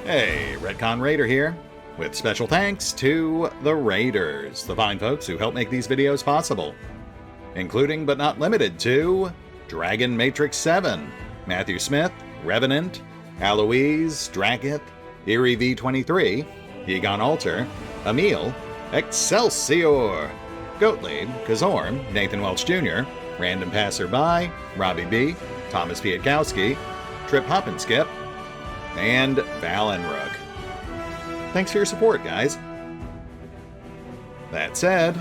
Hey, RetconRaider here, with special thanks to the Raiders, the fine folks who help make these videos possible, including but not limited to Dragon Matrix 7, Mathew Smith, Revenant, Alois, Drakiith, Eerie V23, EgonAlter, Emile, Exsellsior, Gottlieb, Kazorm, Nathan Welch Jr., RandomPassrby, RobbyB, Tomasz Piątkowski, Triphoppenskip, and Valinrook. Thanks for your support, guys. That said,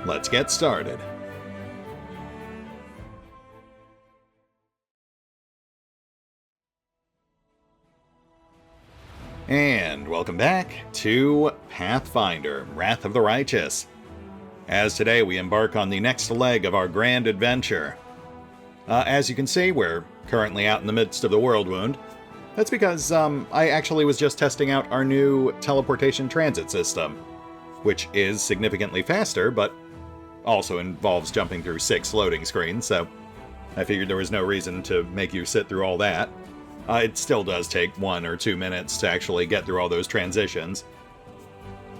let's get started. And welcome back to Pathfinder, Wrath of the Righteous, as today we embark on the next leg of our grand adventure. As you can see, we're currently out in the midst of the World Wound. That's because I actually was just testing out our new teleportation transit system, which is significantly faster, but also involves jumping through 6 loading screens, so I figured there was no reason to make you sit through all that. It still does take 1 or 2 minutes to actually get through all those transitions.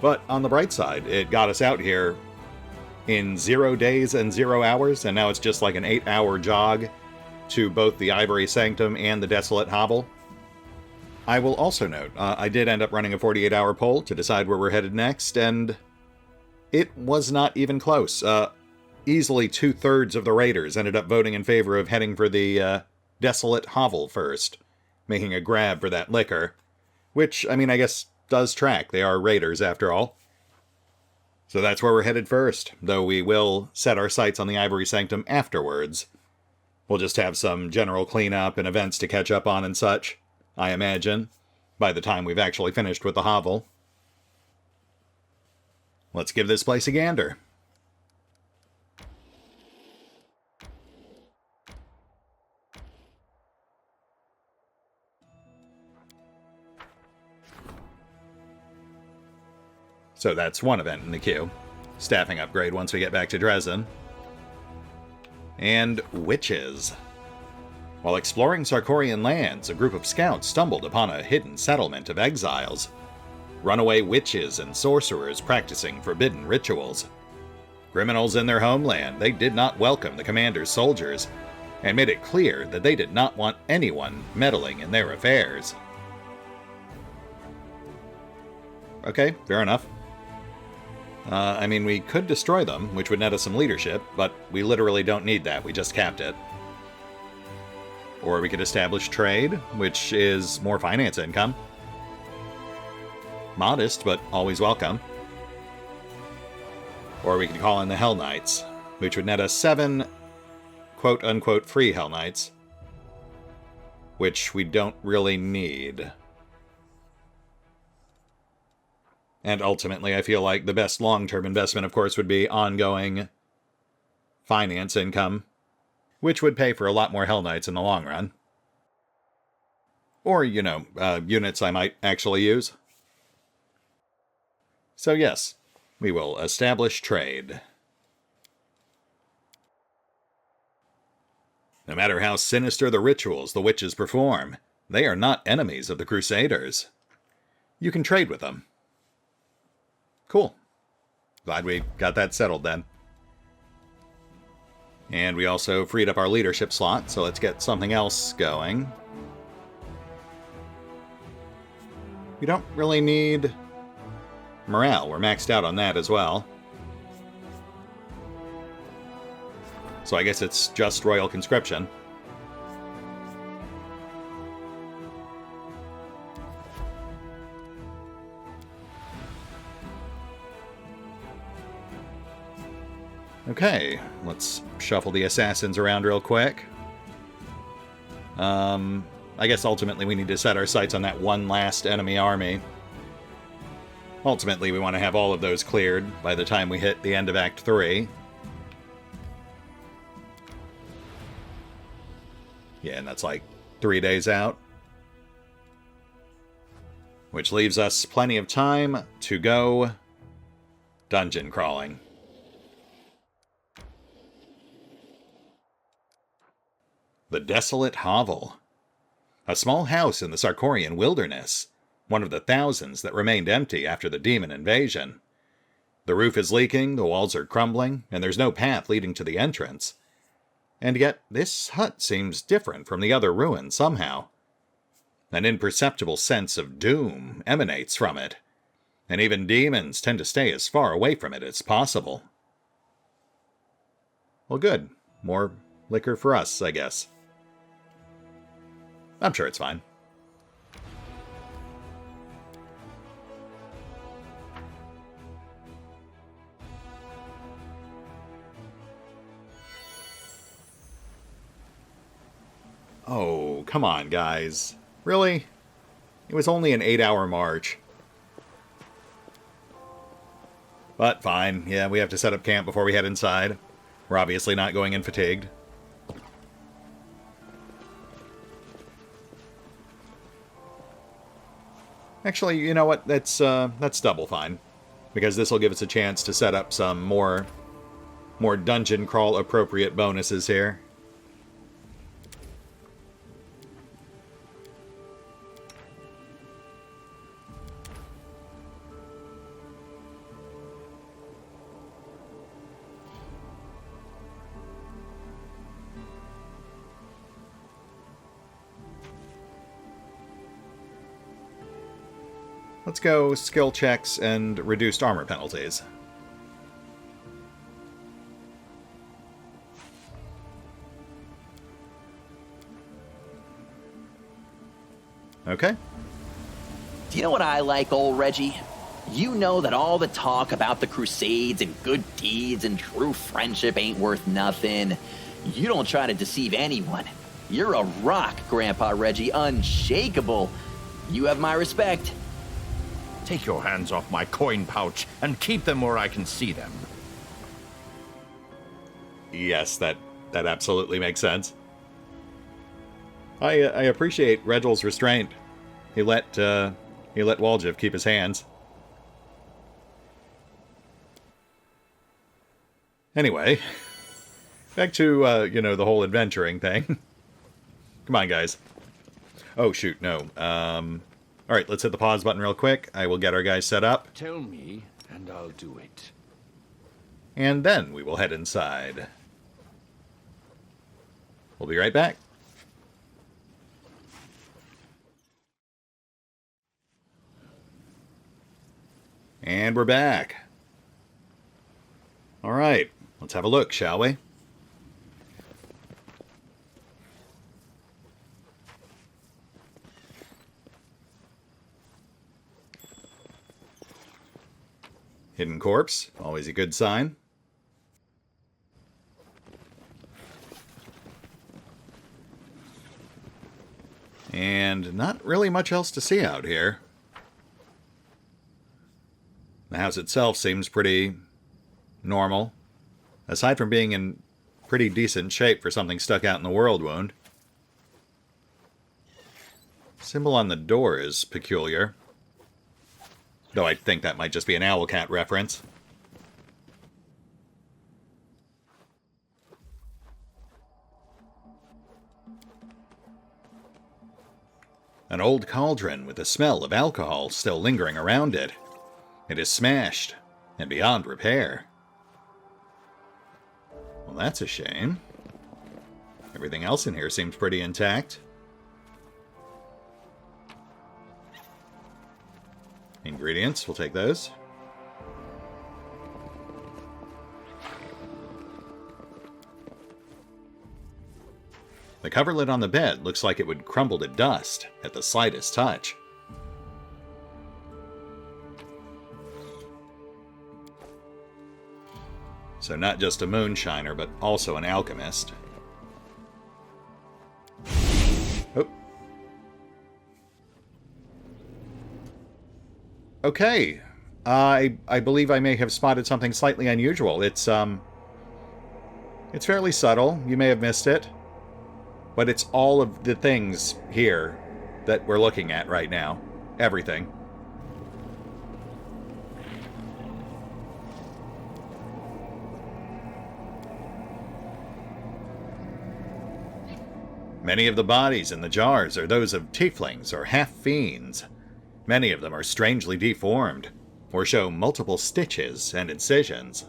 But on the bright side, it got us out here in 0 days and 0 hours, and now it's just like an 8-hour jog to both the Ivory Sanctum and the Desolate Hovel. I will also note, I did end up running a 48-hour poll to decide where we're headed next, and it was not even close. Easily 2/3 of the Raiders ended up voting in favor of heading for the Desolate Hovel first, making a grab for that liquor, which, I mean, I guess does track. They are Raiders, after all. So that's where we're headed first, though we will set our sights on the Ivory Sanctum afterwards. We'll just have some general cleanup and events to catch up on and such, I imagine, by the time we've actually finished with the hovel. Let's give this place a gander. So that's one event in the queue. Staffing upgrade once we get back to Dresden. And witches. While exploring Sarkorian lands, a group of scouts stumbled upon a hidden settlement of exiles. Runaway witches and sorcerers practicing forbidden rituals. Criminals in their homeland, they did not welcome the commander's soldiers, and made it clear that they did not want anyone meddling in their affairs. Okay, fair enough. I mean, we could destroy them, which would net us some leadership, but we literally don't need that, we just capped it. Or we could establish trade, which is more finance income. Modest, but always welcome. Or we could call in the Hell Knights, which would net us 7 quote-unquote free Hell Knights, which we don't really need. And ultimately, I feel like the best long-term investment, of course, would be ongoing finance income, which would pay for a lot more Hell Knights in the long run. Or, you know, units I might actually use. So yes, we will establish trade. No matter how sinister the rituals the witches perform, they are not enemies of the Crusaders. You can trade with them. Cool. Glad we got that settled then. And we also freed up our leadership slot, so let's get something else going. We don't really need morale. We're maxed out on that as well. So I guess it's just Royal Conscription. Okay, let's shuffle the assassins around real quick. I guess ultimately we need to set our sights on that one last enemy army. Ultimately, we want to have all of those cleared by the time we hit the end of Act 3. Yeah, and that's like 3 days out. Which leaves us plenty of time to go dungeon crawling. The Desolate Hovel. A small house in the Sarkorian wilderness, one of the thousands that remained empty after the demon invasion. The roof is leaking, the walls are crumbling, and there's no path leading to the entrance. And yet, this hut seems different from the other ruins somehow. An imperceptible sense of doom emanates from it, and even demons tend to stay as far away from it as possible. Well, good. More liquor for us, I guess. I'm sure it's fine. Oh, come on, guys. Really? It was only an 8-hour march. But fine. Yeah, we have to set up camp before we head inside. We're obviously not going in fatigued. Actually, you know what? That's double fine. Because this will give us a chance to set up some more dungeon crawl appropriate bonuses here. Let's go skill checks and reduced armor penalties. Okay. Do you know what I like, old Reggie? You know that all the talk about the Crusades and good deeds and true friendship ain't worth nothing. You don't try to deceive anyone. You're a rock, Grandpa Reggie, unshakable. You have my respect. Take your hands off my coin pouch and keep them where I can see them. Yes, that absolutely makes sense. I appreciate Regel's restraint. He let Waljev keep his hands. Anyway, back to the whole adventuring thing. Come on, guys. Oh shoot, no. All right, let's hit the pause button real quick. I will get our guys set up. Tell me, and I'll do it. And then we will head inside. We'll be right back. And we're back. All right, let's have a look, shall we? Hidden corpse, always a good sign. And not really much else to see out here. The house itself seems pretty normal, aside from being in pretty decent shape for something stuck out in the world wound. Symbol on the door is peculiar. Though I think that might just be an Owlcat reference. An old cauldron with the smell of alcohol still lingering around it. It is smashed and beyond repair. Well, that's a shame. Everything else in here seems pretty intact. Ingredients, we'll take those. The coverlid on the bed looks like it would crumble to dust at the slightest touch. So not just a moonshiner, but also an alchemist. Oh. Okay. I believe I may have spotted something slightly unusual. It's fairly subtle. You may have missed it. But it's all of the things here that we're looking at right now. Everything. Many of the bodies in the jars are those of tieflings or half-fiends. Many of them are strangely deformed, or show multiple stitches and incisions.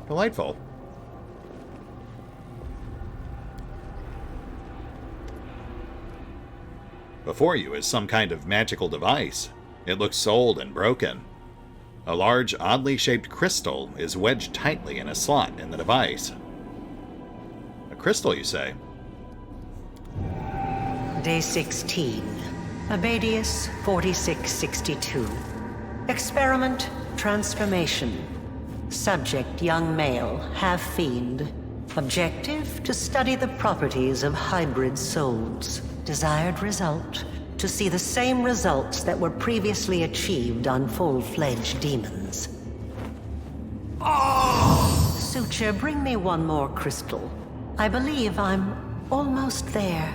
Delightful. Before you is some kind of magical device. It looks old and broken. A large, oddly shaped crystal is wedged tightly in a slot in the device. A crystal, you say? Day 16. Abadius 4662. Experiment transformation. Subject young male, half-fiend. Objective to study the properties of hybrid souls. Desired result to see the same results that were previously achieved on full-fledged demons. Oh! Suture, bring me one more crystal. I believe I'm almost there.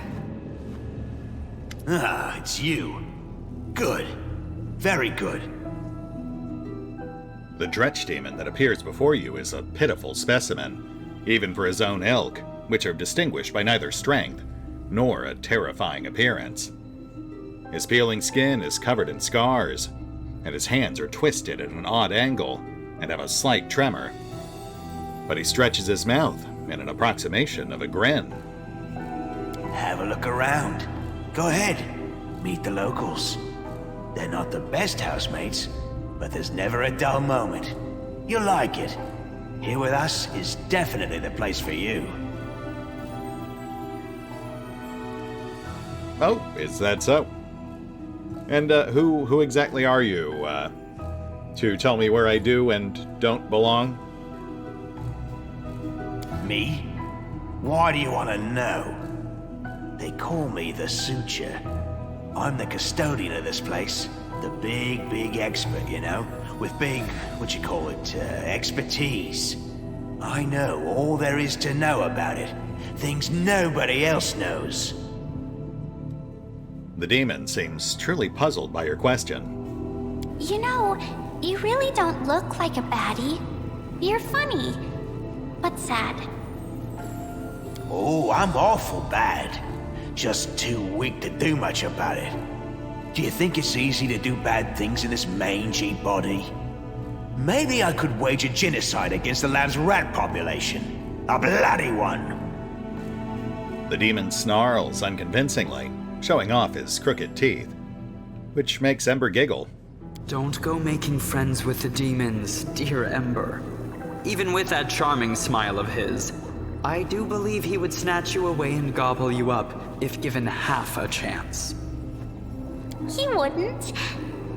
Ah, it's you. Good. Very good. The Dretch demon that appears before you is a pitiful specimen, even for his own ilk, which are distinguished by neither strength nor a terrifying appearance. His peeling skin is covered in scars, and his hands are twisted at an odd angle and have a slight tremor. But he stretches his mouth in an approximation of a grin. Have a look around. Go ahead. Meet the locals. They're not the best housemates, but there's never a dull moment. You'll like it. Here with us is definitely the place for you. Oh, is that so? And who exactly are you, to tell me where I do and don't belong? Me? Why do you want to know? They call me the Suture. I'm the custodian of this place. The big expert, you know? With big, expertise. I know all there is to know about it. Things nobody else knows. The demon seems truly puzzled by your question. You know, you really don't look like a baddie. You're funny, but sad. Oh, I'm awful bad. Just too weak to do much about it. Do you think it's easy to do bad things in this mangy body? Maybe I could wage a genocide against the lab's rat population. A bloody one. The demon snarls unconvincingly, showing off his crooked teeth, which makes Ember giggle. Don't go making friends with the demons, dear Ember. Even with that charming smile of his, I do believe he would snatch you away and gobble you up if given half a chance. He wouldn't,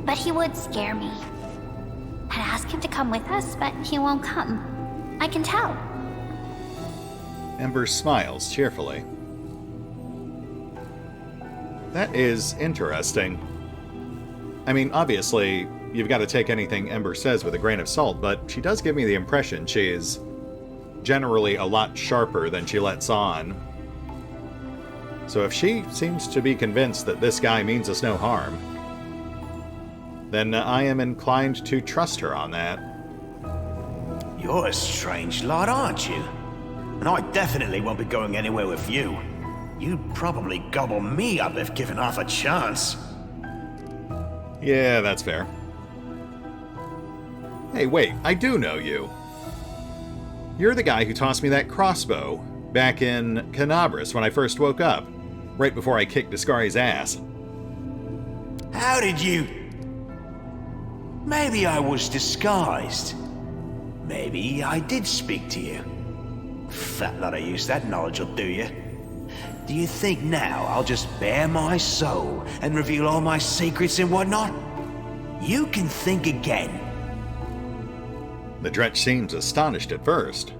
but he would scare me. I'd ask him to come with us, but he won't come. I can tell. Ember smiles cheerfully. That is interesting. I mean, obviously, you've got to take anything Ember says with a grain of salt, but she does give me the impression she's generally a lot sharper than she lets on. So if she seems to be convinced that this guy means us no harm, then I am inclined to trust her on that. You're a strange lot, aren't you? And I definitely won't be going anywhere with you. You'd probably gobble me up if given half a chance. Yeah, that's fair. Hey, wait, I do know you. You're the guy who tossed me that crossbow back in Canabras when I first woke up, right before I kicked Discari's ass. How did you... Maybe I was disguised. Maybe I did speak to you. Fat lot of use that knowledge will do you. Do you think now I'll just bare my soul and reveal all my secrets and whatnot? You can think again. The Dretch seems astonished at first,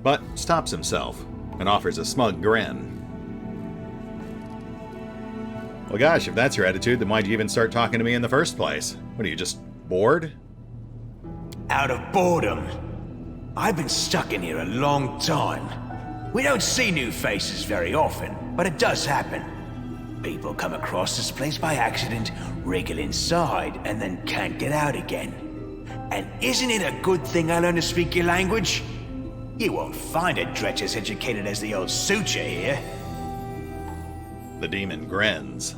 but stops himself and offers a smug grin. Well gosh, if that's your attitude, then why'd you even start talking to me in the first place? What are you, just bored? Out of boredom. I've been stuck in here a long time. We don't see new faces very often, but it does happen. People come across this place by accident, wriggle inside, and then can't get out again. And isn't it a good thing I learned to speak your language? You won't find a dretch as educated as the old suture here. The demon grins.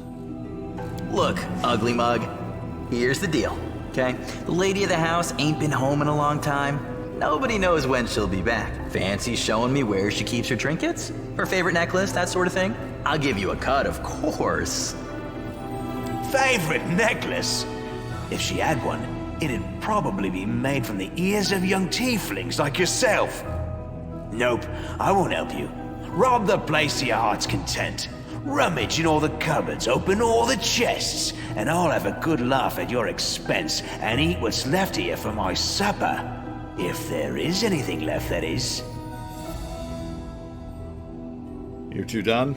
Look, ugly mug, here's the deal, okay? The lady of the house ain't been home in a long time. Nobody knows when she'll be back. Fancy showing me where she keeps her trinkets? Her favorite necklace, that sort of thing? I'll give you a cut, of course. Favorite necklace? If she had one, it'd probably be made from the ears of young tieflings like yourself. Nope, I won't help you. Rob the place to your heart's content. Rummage in all the cupboards, open all the chests, and I'll have a good laugh at your expense and eat what's left of you for my supper. If there is anything left, that is. You two done?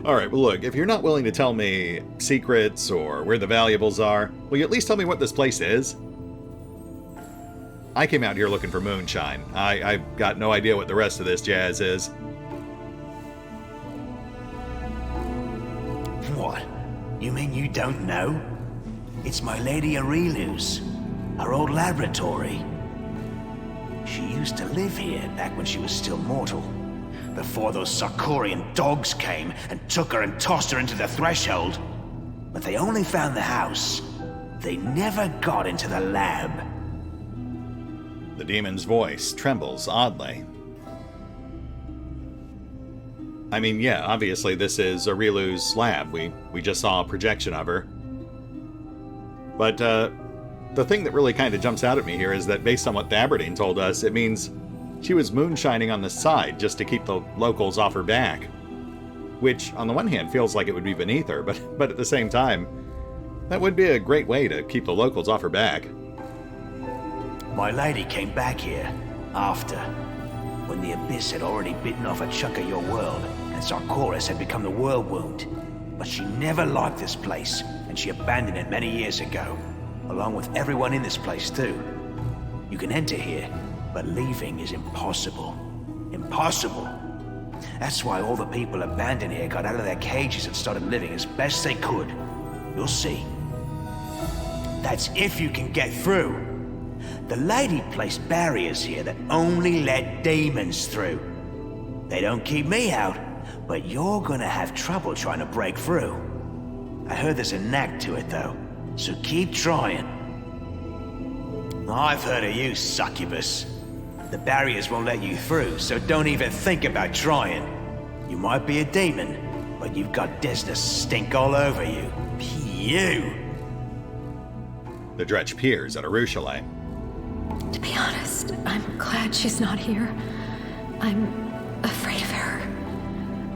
Alright, well look, if you're not willing to tell me secrets or where the valuables are, will you at least tell me what this place is? I came out here looking for moonshine. I've got no idea what the rest of this jazz is. What? You mean you don't know? It's my Lady Aurelius, her old laboratory. She used to live here back when she was still mortal, before those Sarkorian dogs came and took her and tossed her into the threshold. But they only found the house. They never got into the lab. The demon's voice trembles oddly. I mean, yeah, obviously this is Aurelius' lab. We just saw a projection of her. But the thing that really kind of jumps out at me here is that based on what Thaberdine told us, it means she was moonshining on the side just to keep the locals off her back. Which, on the one hand, feels like it would be beneath her, but at the same time, that would be a great way to keep the locals off her back. My lady came back here after, when the Abyss had already bitten off a chunk of your world, and Sarkoris had become the world wound. But she never liked this place, and she abandoned it many years ago, along with everyone in this place too. You can enter here, but leaving is impossible. Impossible! That's why all the people abandoned here got out of their cages and started living as best they could. You'll see. That's if you can get through. The lady placed barriers here that only let demons through. They don't keep me out, but you're gonna have trouble trying to break through. I heard there's a knack to it though, so keep trying. I've heard of you, succubus. The barriers won't let you through, so don't even think about trying. You might be a demon, but you've got Desna stink all over you. Pew! The Dretch peers at Arushale. To be honest, I'm glad she's not here. I'm afraid of her.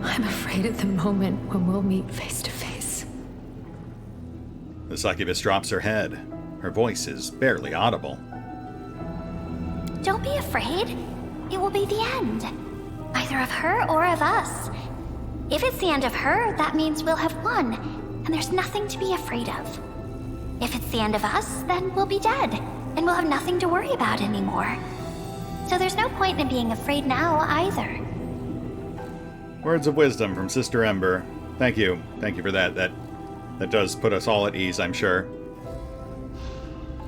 I'm afraid at the moment when we'll meet face to face. The succubus drops her head. Her voice is barely audible. Don't be afraid. It will be the end. Either of her or of us. If it's the end of her, that means we'll have won, and there's nothing to be afraid of. If it's the end of us, then we'll be dead, and we'll have nothing to worry about anymore. So there's no point in being afraid now, either. Words of wisdom from Sister Ember. Thank you. Thank you for that. That does put us all at ease, I'm sure.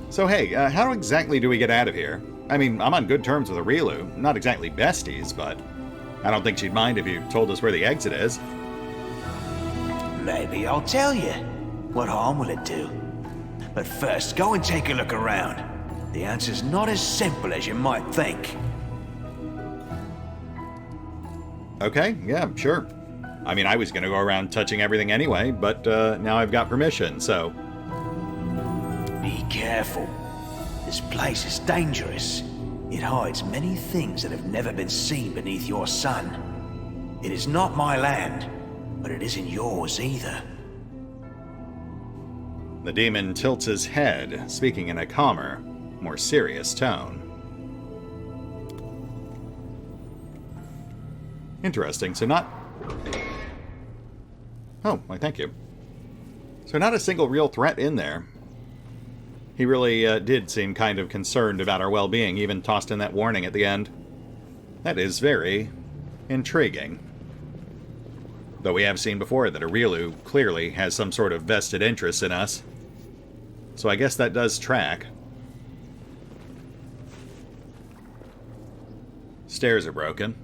So hey, how exactly do we get out of here? I mean, I'm on good terms with Aurelu. Not exactly besties, but I don't think she'd mind if you told us where the exit is. Maybe I'll tell you. What harm will it do? But first, go and take a look around. The answer's not as simple as you might think. Okay, yeah, sure. I mean, I was going to go around touching everything anyway, but now I've got permission, so... Be careful. This place is dangerous. It hides many things that have never been seen beneath your sun. It is not my land, but it isn't yours either. The demon tilts his head, speaking in a calmer, more serious tone. Interesting, so not... Oh, why thank you. So not a single real threat in there. He really did seem kind of concerned about our well-being, even tossed in that warning at the end. That is very intriguing. Though we have seen before that Arielu clearly has some sort of vested interest in us. So I guess that does track. Stairs are broken.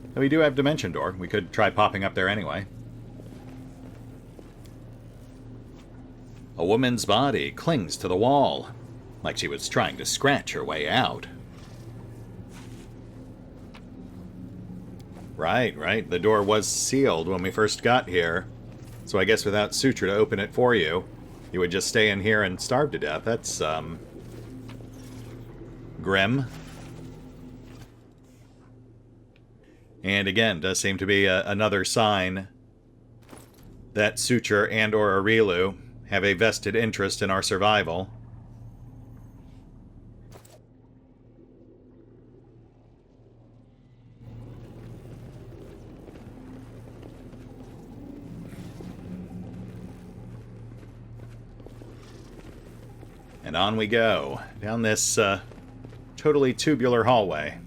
And we do have Dimension Door. We could try popping up there anyway. A woman's body clings to the wall, like she was trying to scratch her way out. Right. The door was sealed when we first got here. So I guess without Sutra to open it for you, you would just stay in here and starve to death. That's, grim. And again, does seem to be another sign that Sutra and or Arielu have a vested interest in our survival. And on we go, down this totally tubular hallway.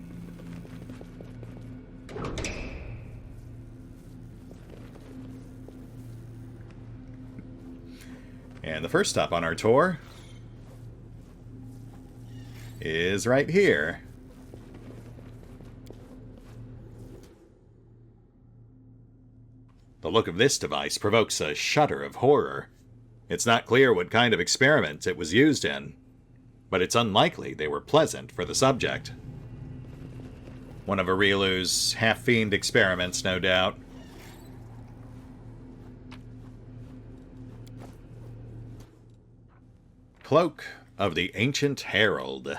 And the first stop on our tour is right here. The look of this device provokes a shudder of horror. It's not clear what kind of experiment it was used in, but it's unlikely they were pleasant for the subject. One of Arielu's half-fiend experiments, no doubt. Cloak of the Ancient Herald.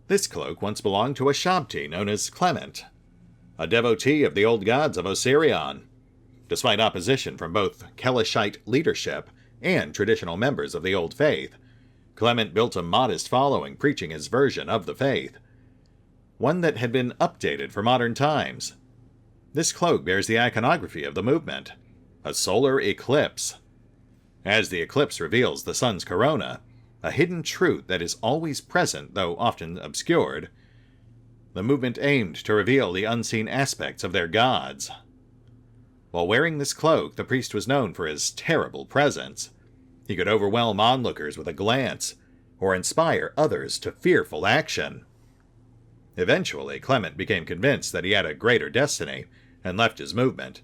This cloak once belonged to a Shabti known as Clement, a devotee of the old gods of Osirion. Despite opposition from both Kelishite leadership and traditional members of the Old Faith, Clement built a modest following preaching his version of the faith, one that had been updated for modern times. This cloak bears the iconography of the movement, a solar eclipse. As the eclipse reveals the sun's corona, a hidden truth that is always present, though often obscured, the movement aimed to reveal the unseen aspects of their gods. While wearing this cloak, the priest was known for his terrible presence. He could overwhelm onlookers with a glance, or inspire others to fearful action. Eventually, Clement became convinced that he had a greater destiny, and left his movement,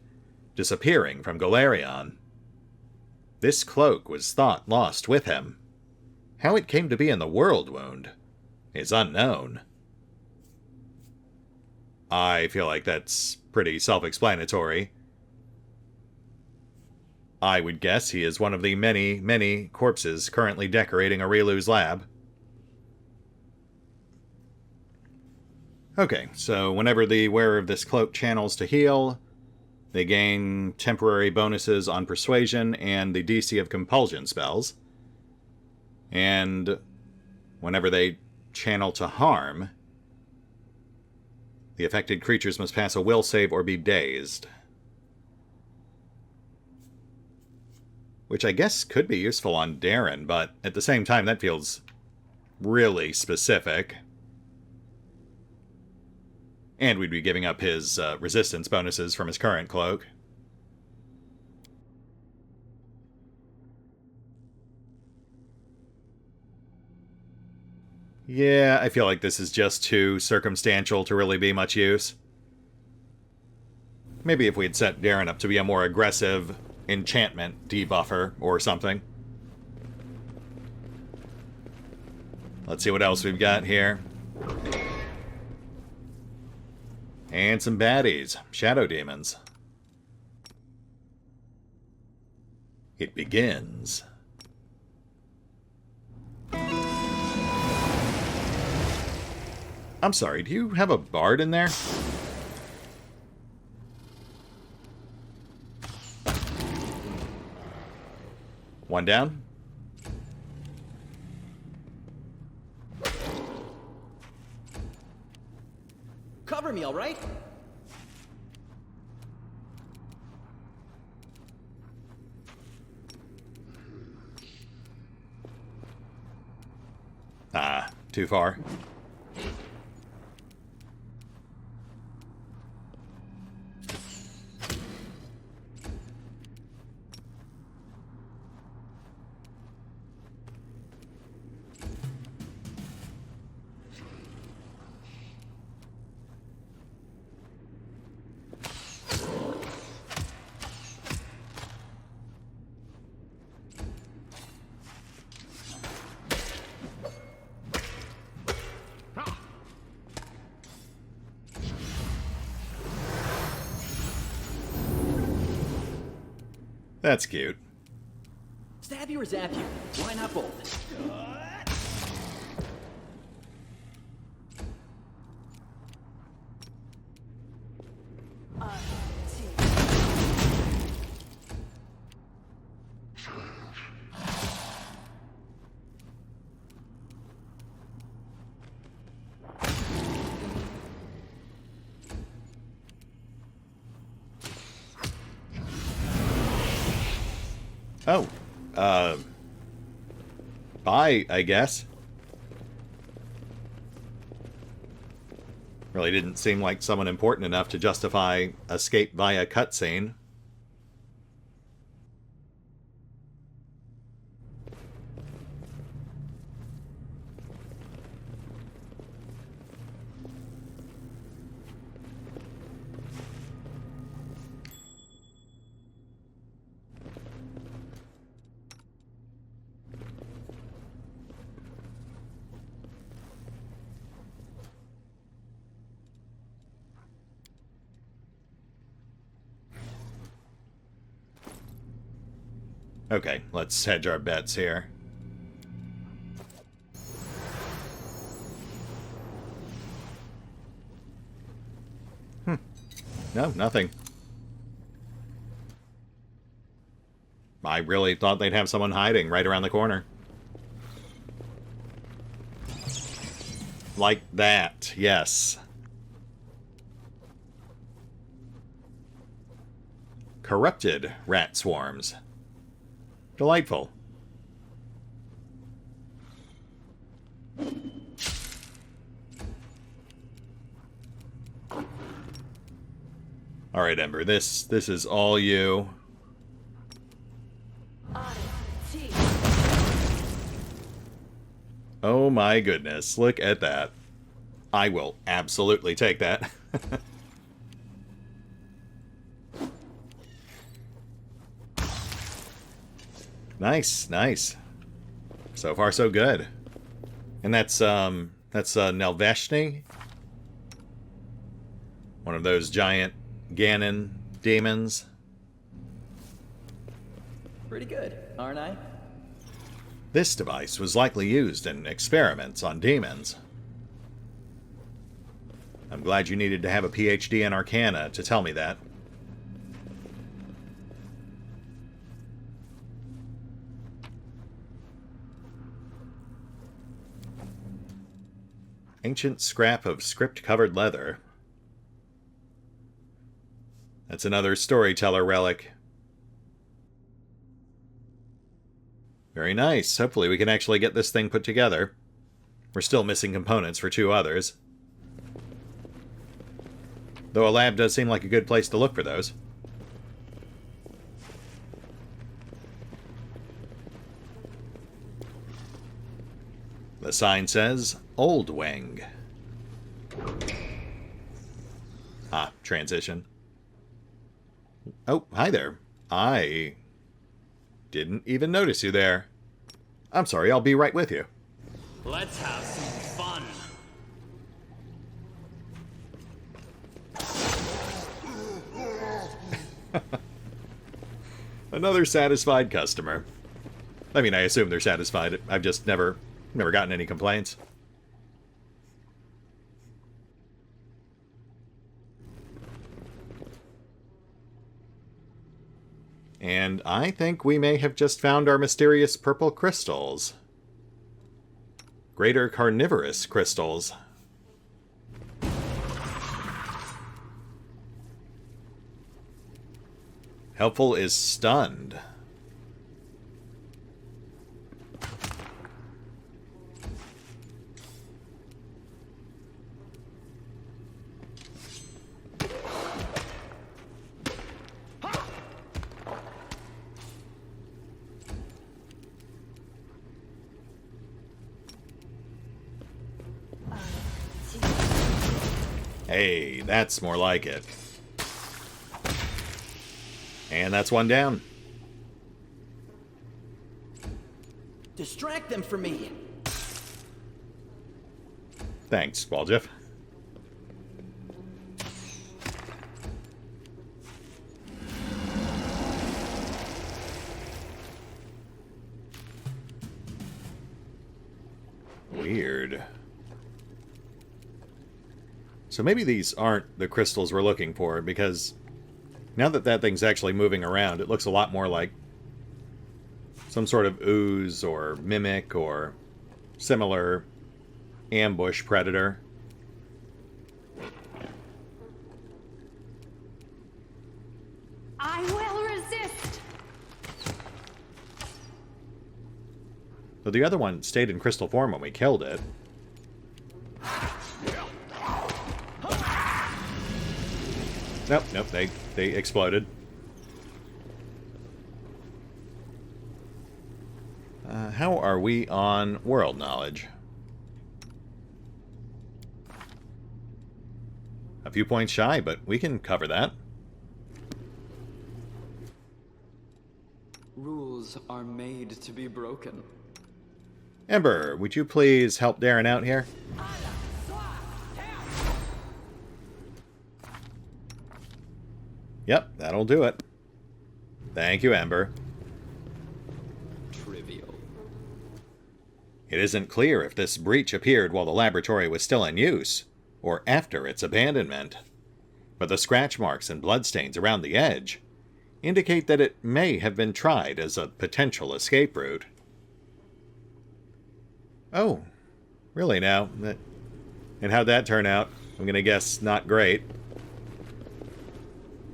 disappearing from Golarion. This cloak was thought lost with him. How it came to be in the World Wound is unknown. I feel like that's pretty self-explanatory. I would guess he is one of the many, many corpses currently decorating Arielu's lab. Okay, so whenever the wearer of this cloak channels to heal, they gain temporary bonuses on Persuasion and the DC of Compulsion spells. And whenever they channel to harm, the affected creatures must pass a will save or be dazed. Which I guess could be useful on Darren, but at the same time that feels really specific. And we'd be giving up his resistance bonuses from his current cloak. Yeah, I feel like this is just too circumstantial to really be much use. Maybe if we had set Darren up to be a more aggressive enchantment debuffer or something. Let's see what else we've got here. And some baddies, shadow demons. It begins. I'm sorry, do you have a bard in there? One down. Cover me, all right? Ah, too far. That's cute. Stab you or zap you? Why not both? Oh, bye, I guess. Really didn't seem like someone important enough to justify escape via cutscene. Okay, let's hedge our bets here. No, nothing. I really thought they'd have someone hiding right around the corner. Like that, yes. Corrupted rat swarms. Delightful. Alright, Ember, this is all you. Oh my goodness, look at that. I will absolutely take that. Nice, nice. So far, so good. And that's Nelveshny. One of those giant Ganon demons. Pretty good, aren't I? This device was likely used in experiments on demons. I'm glad you needed to have a PhD in Arcana to tell me that. Ancient scrap of script-covered leather. That's another storyteller relic. Very nice. Hopefully we can actually get this thing put together. We're still missing components for 2 others. Though a lab does seem like a good place to look for those. The sign says, Old Wing. Ah, transition. Oh, hi there. I didn't even notice you there. I'm sorry, I'll be right with you. Let's have some fun. Another satisfied customer. I mean, I assume they're satisfied. I've just never gotten any complaints. And I think we may have just found our mysterious purple crystals. Greater carnivorous crystals. Helpful is stunned. Hey, that's more like it. And that's one down. Distract them from me. Thanks, Waljeff. Weird. So maybe these aren't the crystals we're looking for, because now that that thing's actually moving around, it looks a lot more like some sort of ooze or mimic or similar ambush predator. I will resist! So the other one stayed in crystal form when we killed it. Nope, they exploded. How are we on world knowledge? A few points shy, but we can cover that. Rules are made to be broken. Ember, would you please help Darren out here? Yep, that'll do it. Thank you, Ember. Trivial. It isn't clear if this breach appeared while the laboratory was still in use, or after its abandonment. But the scratch marks and bloodstains around the edge indicate that it may have been tried as a potential escape route. Oh, really now? And how'd that turn out? I'm gonna guess not great.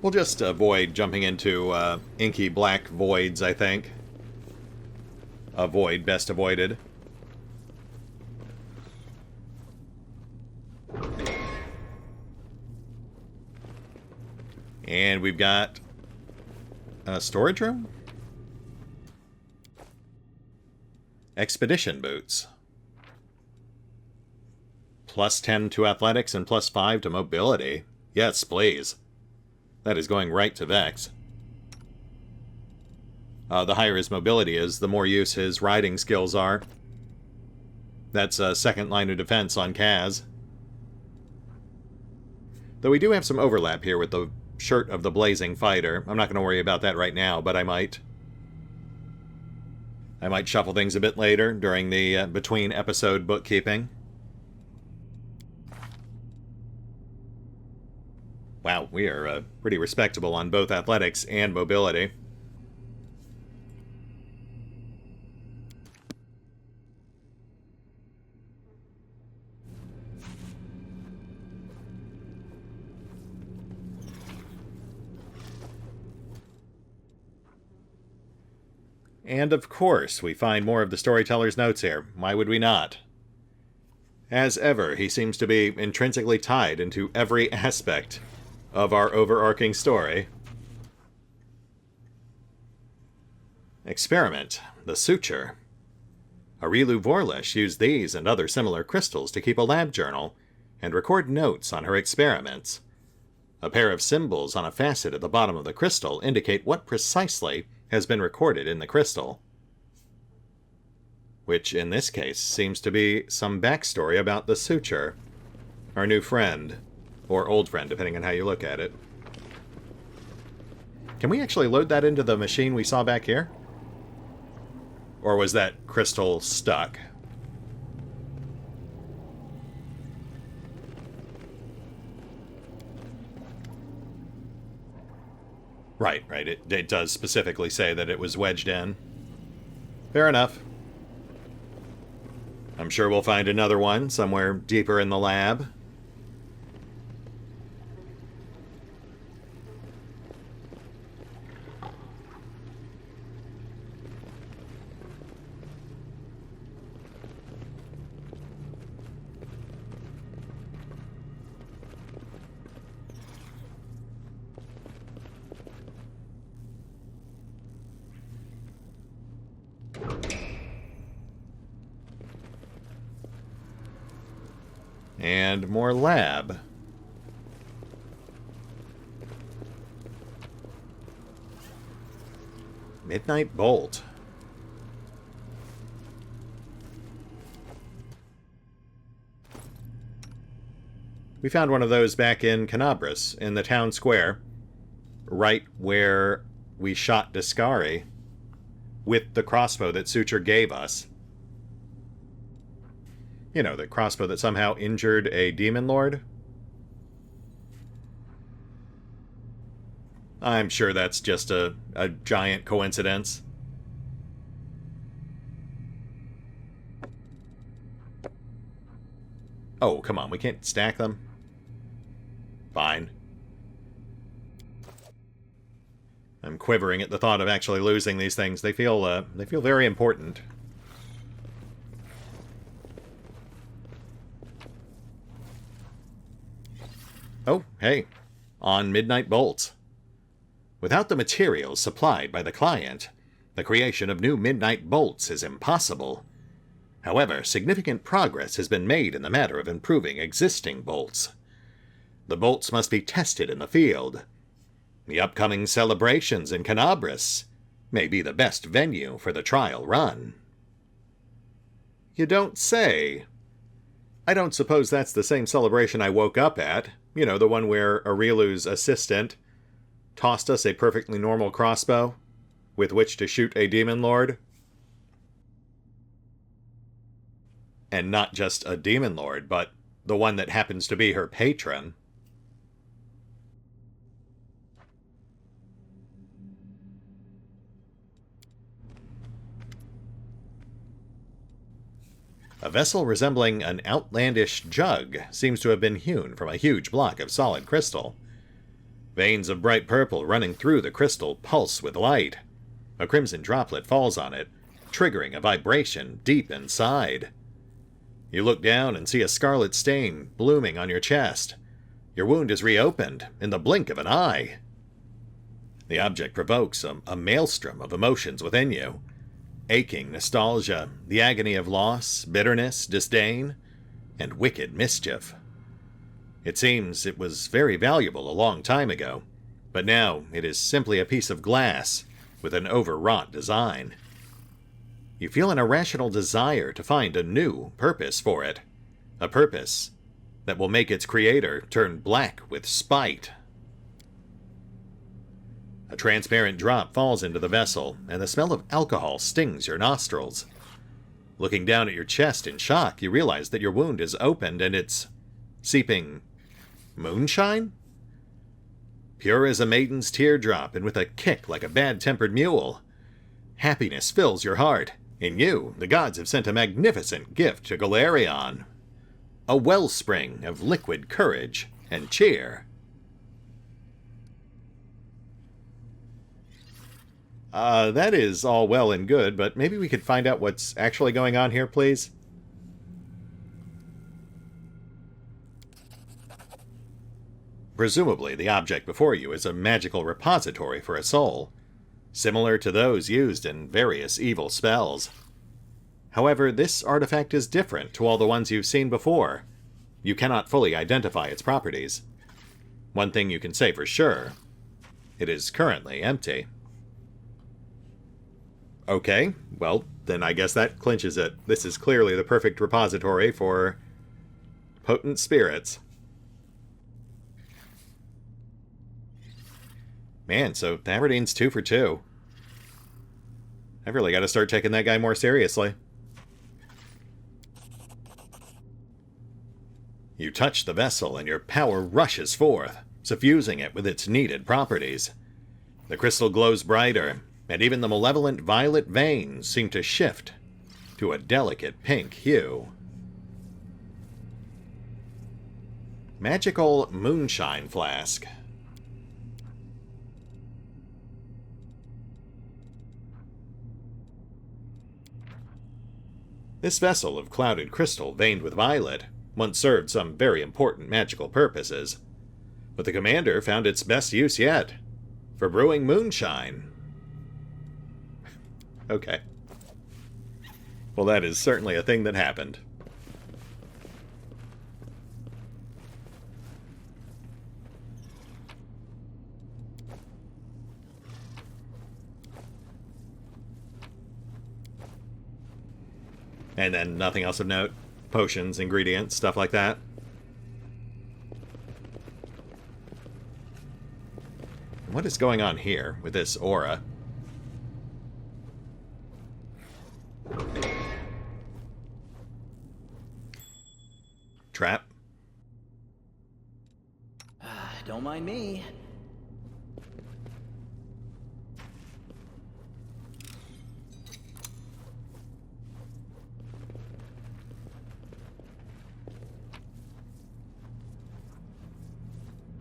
We'll just avoid jumping into inky black voids, I think. A void best avoided. And we've got a storage room? Expedition boots. Plus 10 to athletics and plus 5 to mobility. Yes, please. That is going right to Vex. The higher his mobility is, the more use his riding skills are. That's a second line of defense on Kaz. Though we do have some overlap here with the shirt of the Blazing Fighter. I'm not going to worry about that right now, but I might. I might shuffle things a bit later during the between-episode bookkeeping. Wow, we are pretty respectable on both athletics and mobility. And of course, we find more of the storyteller's notes here. Why would we not? As ever, he seems to be intrinsically tied into every aspect of our overarching story. Experiment, the suture. Arilu Vorlish used these and other similar crystals to keep a lab journal and record notes on her experiments. A pair of symbols on a facet at the bottom of the crystal indicate what precisely has been recorded in the crystal. Which, in this case, seems to be some backstory about the suture. Our new friend. Or old friend, depending on how you look at it. Can we actually load that into the machine we saw back here? Or was that crystal stuck? Right. It does specifically say that it was wedged in. Fair enough. I'm sure we'll find another one somewhere deeper in the lab. And more lab. Midnight Bolt. We found one of those back in Canabras, in the town square. Right where we shot Discari with the crossbow that Suture gave us. You know, the crossbow that somehow injured a demon lord? I'm sure that's just a giant coincidence. Oh, come on, we can't stack them? Fine. I'm quivering at the thought of actually losing these things. They feel very important. Oh, hey. On midnight bolts. Without the materials supplied by the client, the creation of new midnight bolts is impossible. However, significant progress has been made in the matter of improving existing bolts. The bolts must be tested in the field. The upcoming celebrations in Canabris may be the best venue for the trial run. You don't say. I don't suppose that's the same celebration I woke up at. You know, the one where Arilu's assistant tossed us a perfectly normal crossbow with which to shoot a demon lord. And not just a demon lord, but the one that happens to be her patron. A vessel resembling an outlandish jug seems to have been hewn from a huge block of solid crystal. Veins of bright purple running through the crystal pulse with light. A crimson droplet falls on it, triggering a vibration deep inside. You look down and see a scarlet stain blooming on your chest. Your wound is reopened in the blink of an eye. The object provokes a maelstrom of emotions within you. Aching nostalgia, the agony of loss, bitterness, disdain, and wicked mischief. It seems it was very valuable a long time ago, but now it is simply a piece of glass with an overwrought design. You feel an irrational desire to find a new purpose for it, a purpose that will make its creator turn black with spite. A transparent drop falls into the vessel, and the smell of alcohol stings your nostrils. Looking down at your chest in shock, you realize that your wound is opened and it's seeping moonshine? Pure as a maiden's teardrop and with a kick like a bad-tempered mule. Happiness fills your heart. In you, the gods have sent a magnificent gift to Golarion. A wellspring of liquid courage and cheer. That is all well and good, but maybe we could find out what's actually going on here, please? Presumably, the object before you is a magical repository for a soul, similar to those used in various evil spells. However, this artifact is different to all the ones you've seen before. You cannot fully identify its properties. One thing you can say for sure, it is currently empty. Okay, well, then I guess that clinches it. This is clearly the perfect repository for potent spirits. Man, so Thaberdine's 2 for 2. I've really got to start taking that guy more seriously. You touch the vessel and your power rushes forth, suffusing it with its needed properties. The crystal glows brighter, and even the malevolent violet veins seem to shift to a delicate pink hue. Magical moonshine flask. This vessel of clouded crystal veined with violet once served some very important magical purposes, but the commander found its best use yet, for brewing moonshine. Okay. Well, that is certainly a thing that happened. And then nothing else of note. Potions, ingredients, stuff like that. What is going on here with this aura? trap. Don't mind me.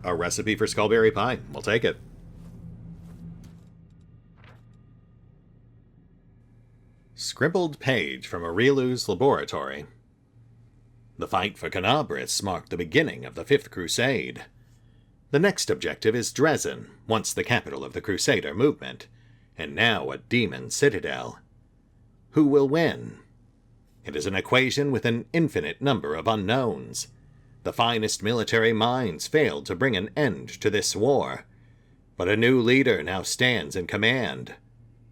A recipe for skullberry pie. We'll take it. Scribbled page from Aurilu's laboratory. The fight for Canabris marked the beginning of the Fifth Crusade. The next objective is Dresden, once the capital of the Crusader movement, and now a demon citadel. Who will win? It is an equation with an infinite number of unknowns. The finest military minds failed to bring an end to this war, but a new leader now stands in command,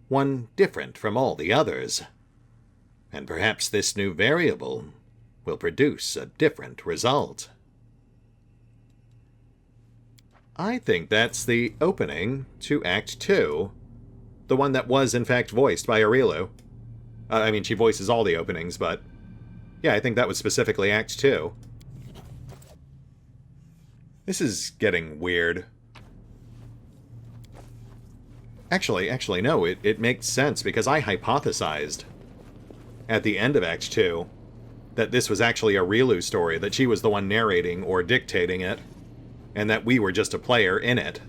one different from all the others. And perhaps this new variable will produce a different result. I think that's the opening to Act 2, the one that was in fact voiced by Aurilu. I mean, she voices all the openings, but yeah, I think that was specifically Act 2. This is getting weird. Actually, no, it makes sense, because I hypothesized at the end of Act 2 that this was actually a Aurilu story, that she was the one narrating or dictating it, and that we were just a player in it.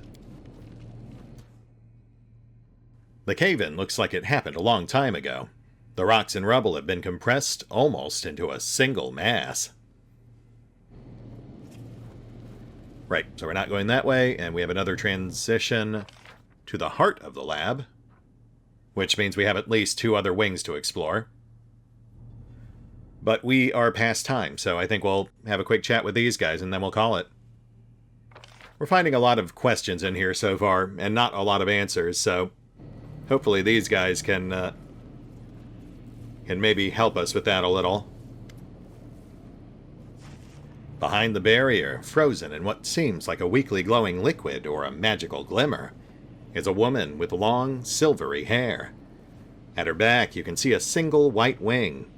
The cave-in looks like it happened a long time ago. The rocks and rubble have been compressed almost into a single mass. Right, so we're not going that way, and we have another transition to the heart of the lab, which means we have at least 2 other wings to explore. But we are past time, so I think we'll have a quick chat with these guys, and then we'll call it. We're finding a lot of questions in here so far, and not a lot of answers, so hopefully these guys can maybe help us with that a little. Behind the barrier, frozen in what seems like a weakly glowing liquid or a magical glimmer, is a woman with long, silvery hair. At her back, you can see a single white wing,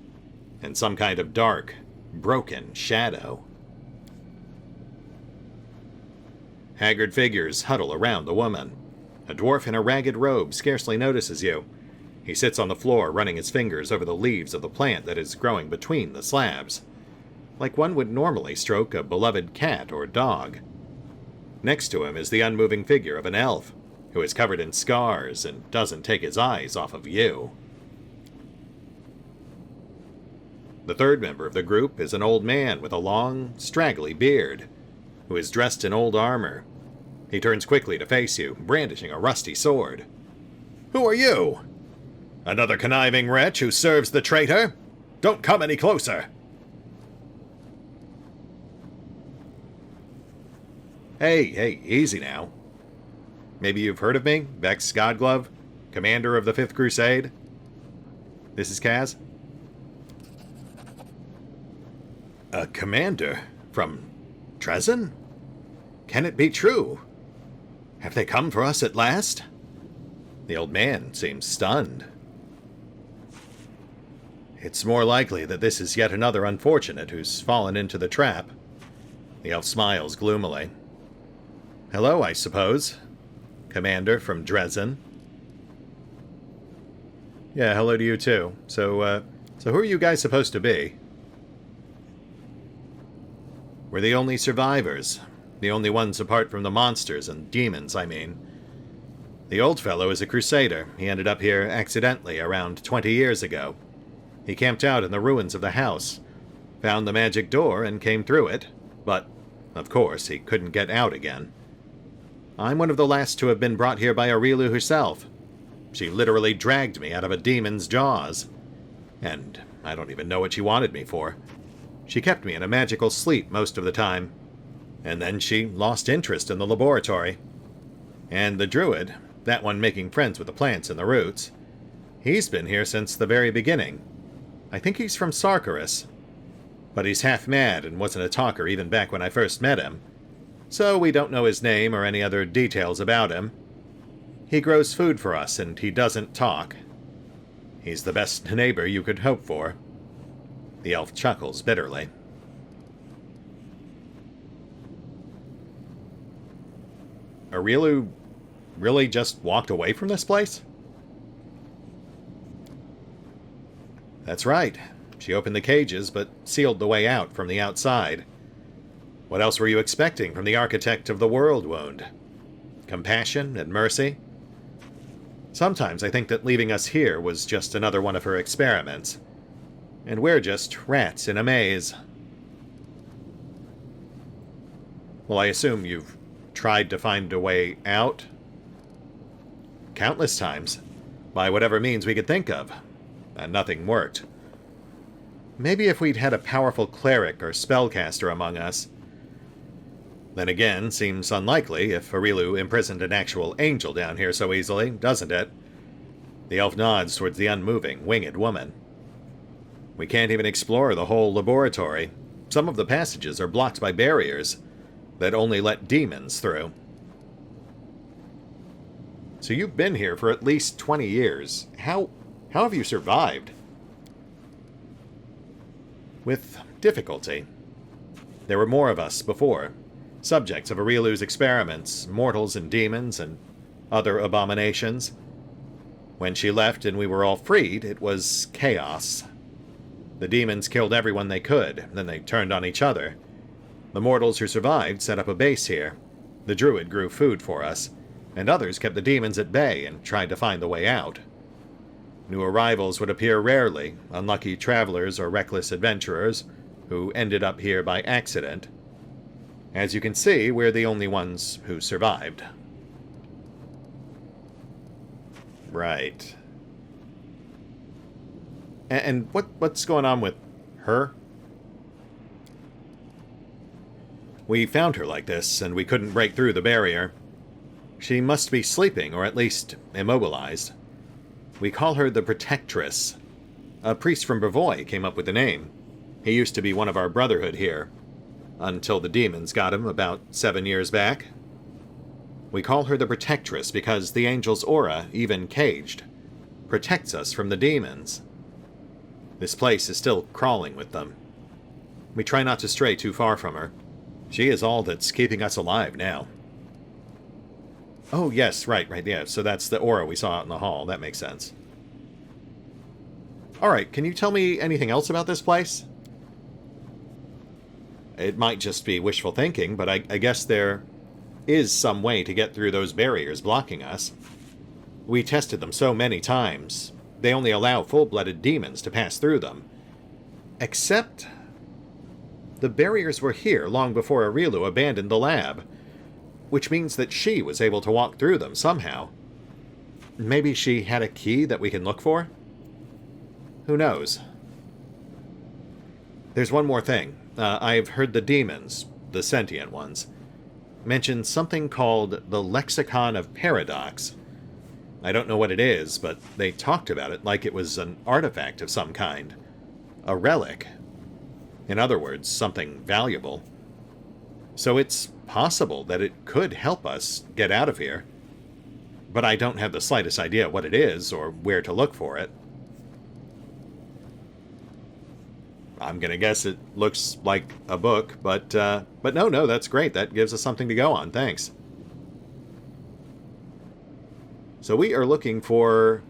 and some kind of dark, broken shadow. Haggard figures huddle around the woman. A dwarf in a ragged robe scarcely notices you. He sits on the floor, running his fingers over the leaves of the plant that is growing between the slabs, like one would normally stroke a beloved cat or dog. Next to him is the unmoving figure of an elf, who is covered in scars and doesn't take his eyes off of you. The third member of the group is an old man with a long, straggly beard, who is dressed in old armor. He turns quickly to face you, brandishing a rusty sword. "Who are you? Another conniving wretch who serves the traitor? Don't come any closer!" Hey, easy now. Maybe you've heard of me? Vex Godglove, commander of the Fifth Crusade? This is Kaz. A commander? From Dresden? Can it be true? Have they come for us at last? The old man seems stunned. It's more likely that this is yet another unfortunate who's fallen into the trap. The elf smiles gloomily. Hello, I suppose. Commander from Dresden. Yeah, hello to you too. So who are you guys supposed to be? We're the only survivors. The only ones apart from the monsters and demons, I mean. The old fellow is a crusader. He ended up here accidentally around 20 years ago. He camped out in the ruins of the house, found the magic door and came through it, but, of course, he couldn't get out again. I'm one of the last to have been brought here by Aurilu herself. She literally dragged me out of a demon's jaws. And I don't even know what she wanted me for. She kept me in a magical sleep most of the time. And then she lost interest in the laboratory. And the druid, that one making friends with the plants and the roots, he's been here since the very beginning. I think he's from Sarkarus. But he's half mad and wasn't a talker even back when I first met him. So we don't know his name or any other details about him. He grows food for us, and he doesn't talk. He's the best neighbor you could hope for. The elf chuckles bitterly. Arielu really just walked away from this place? That's right. She opened the cages, but sealed the way out from the outside. What else were you expecting from the architect of the world wound? Compassion and mercy? Sometimes I think that leaving us here was just another one of her experiments. And we're just rats in a maze. Well, I assume you've tried to find a way out? Countless times. By whatever means we could think of. And nothing worked. Maybe if we'd had a powerful cleric or spellcaster among us. Then again, seems unlikely if Arielu imprisoned an actual angel down here so easily, doesn't it? The elf nods towards the unmoving, winged woman. We can't even explore the whole laboratory. Some of the passages are blocked by barriers that only let demons through. So you've been here for at least 20 years. How have you survived? With difficulty. There were more of us before. Subjects of Arielu's experiments, mortals and demons and other abominations. When she left and we were all freed, it was chaos. The demons killed everyone they could, then they turned on each other. The mortals who survived set up a base here. The druid grew food for us, and others kept the demons at bay and tried to find the way out. New arrivals would appear rarely, unlucky travelers or reckless adventurers who ended up here by accident. As you can see, we're the only ones who survived. Right. And what's going on with her? We found her like this, and we couldn't break through the barrier. She must be sleeping, or at least immobilized. We call her the Protectress. A priest from Brevoy came up with the name. He used to be one of our brotherhood here, until the demons got him about 7 years back. We call her the Protectress because the angel's aura, even caged, protects us from the demons. This place is still crawling with them. We try not to stray too far from her. She is all that's keeping us alive now. Oh, yes, right, yeah, so that's the aura we saw out in the hall. That makes sense. Alright, can you tell me anything else about this place? It might just be wishful thinking, but I guess there is some way to get through those barriers blocking us. We tested them so many times. They only allow full-blooded demons to pass through them. Except the barriers were here long before Arielu abandoned the lab, which means that she was able to walk through them somehow. Maybe she had a key that we can look for? Who knows? There's one more thing. I've heard the demons, the sentient ones, mention something called the Lexicon of Paradox. I don't know what it is, but they talked about it like it was an artifact of some kind. A relic. In other words, something valuable. So it's possible that it could help us get out of here. But I don't have the slightest idea what it is or where to look for it. I'm gonna guess it looks like a book, but no, that's great. That gives us something to go on. Thanks. So we are looking for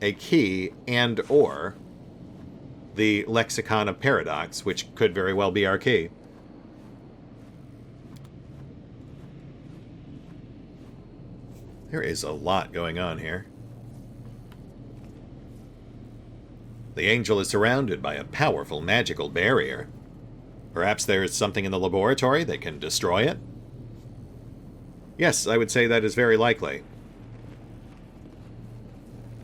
a key and or the Lexicon of Paradox, which could very well be our key. There is a lot going on here. The angel is surrounded by a powerful magical barrier. Perhaps there is something in the laboratory that can destroy it? Yes, I would say that is very likely.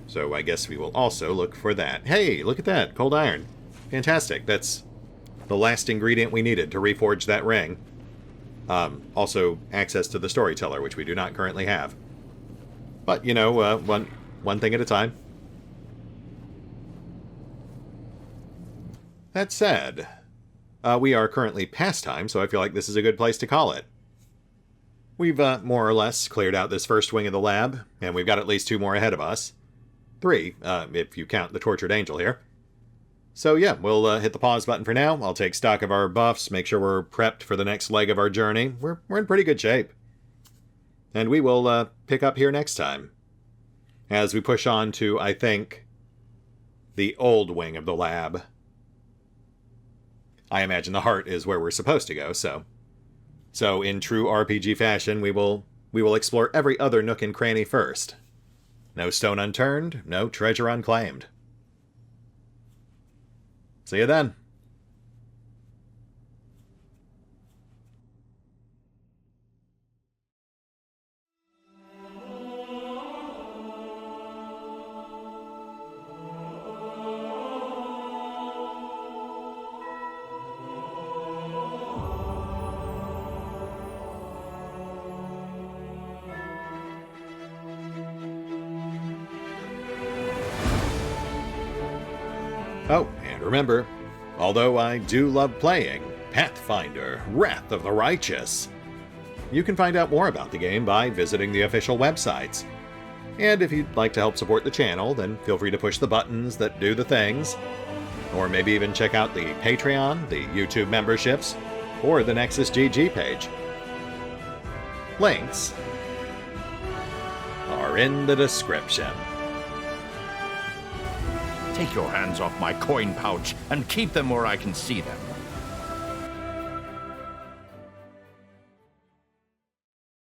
So I guess we will also look for that. Hey, look at that, cold iron. Fantastic, that's the last ingredient we needed to reforge that ring. Also, access to the storyteller, which we do not currently have. But, you know, one thing at a time. That said, we are currently past time, so I feel like this is a good place to call it. We've more or less cleared out this first wing of the lab, and we've got at least 2 more ahead of us. 3, if you count the tortured angel here. So yeah, we'll hit the pause button for now. I'll take stock of our buffs, make sure we're prepped for the next leg of our journey. We're in pretty good shape. And we will pick up here next time, as we push on to, I think, the old wing of the lab. I imagine the heart is where we're supposed to go, so in true RPG fashion, we will explore every other nook and cranny first. No stone unturned, no treasure unclaimed. See you then. Oh, and remember, although I do love playing Pathfinder, Wrath of the Righteous, you can find out more about the game by visiting the official websites. And if you'd like to help support the channel, then feel free to push the buttons that do the things, or maybe even check out the Patreon, the YouTube memberships, or the Nexus GG page. Links are in the description. Take your hands off my coin pouch and keep them where I can see them.